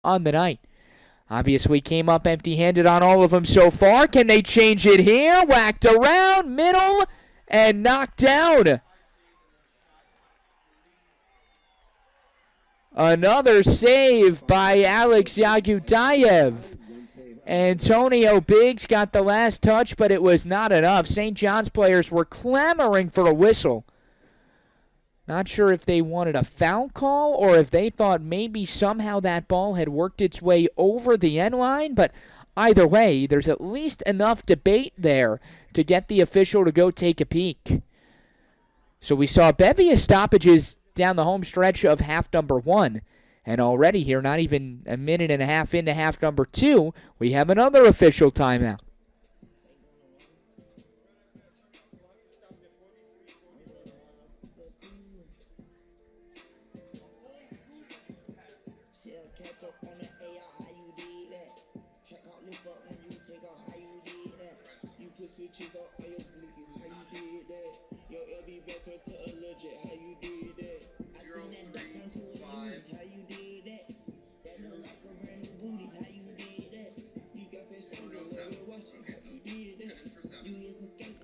on the night. Obviously came up empty-handed on all of them so far. Can they change it here? Whacked around, middle, and knocked down. Another save by Alex Yagutayev. Antonio Biggs got the last touch, but it was not enough. St. John's players were clamoring for a whistle. Not sure if they wanted a foul call or if they thought maybe somehow that ball had worked its way over the end line, but either way, there's at least enough debate there to get the official to go take a peek. So we saw a bevy of stoppages down the home stretch of half number 1. And already here, not even a minute and a half into half number 2, we have another official timeout.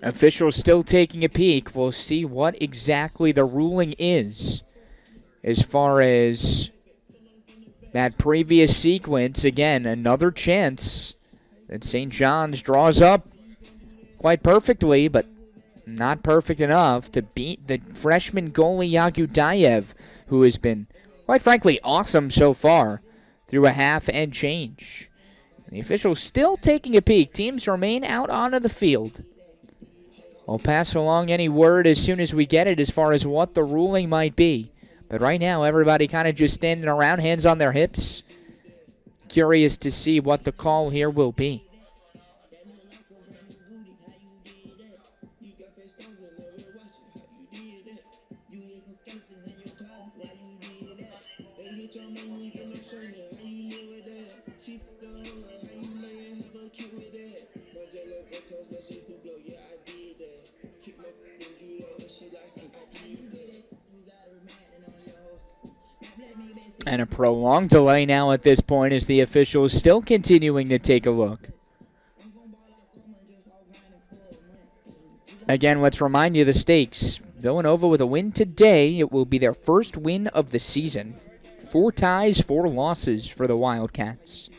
Officials still taking a peek. We'll see what exactly the ruling is as far as that previous sequence. Again, another chance that St. John's draws up quite perfectly, but not perfect enough to beat the freshman goalie Yagudayev, who has been, quite frankly, awesome so far through a half and change. And the officials still taking a peek. Teams remain out onto the field. I'll pass along any word as soon as we get it as far as what the ruling might be. But right now, everybody kind of just standing around, hands on their hips. Curious to see what the call here will be. And a prolonged delay now at this point as the officials still continuing to take a look. Again, let's remind you the stakes. Villanova with a win today. It will be their first win of the season. 4 ties, 4 losses for the Wildcats.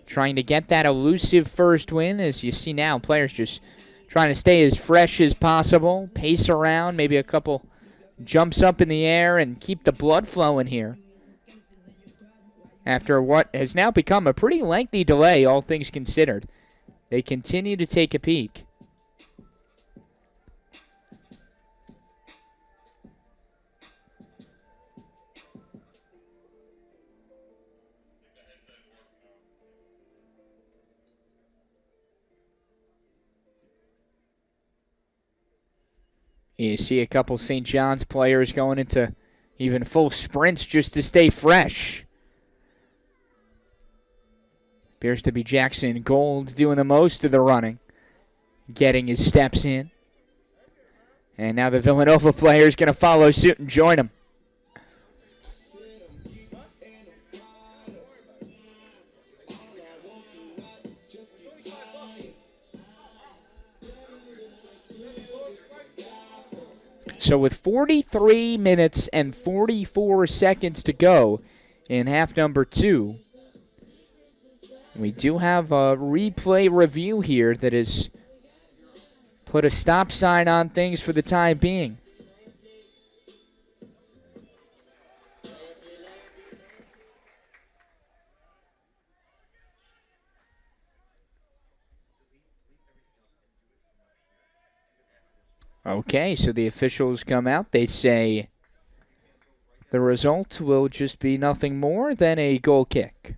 Trying to get that elusive first win. As you see now, players just trying to stay as fresh as possible. Pace around, maybe a couple jumps up in the air and keep the blood flowing here. After what has now become a pretty lengthy delay, all things considered. They continue to take a peek. You see a couple St. John's players going into even full sprints just to stay fresh. Appears to be Jackson Gold doing the most of the running, getting his steps in. And now the Villanova player is going to follow suit and join him. So with 43 minutes and 44 seconds to go in half number 2, we do have a replay review here that has put a stop sign on things for the time being. Okay, so the officials come out. They say the result will just be nothing more than a goal kick.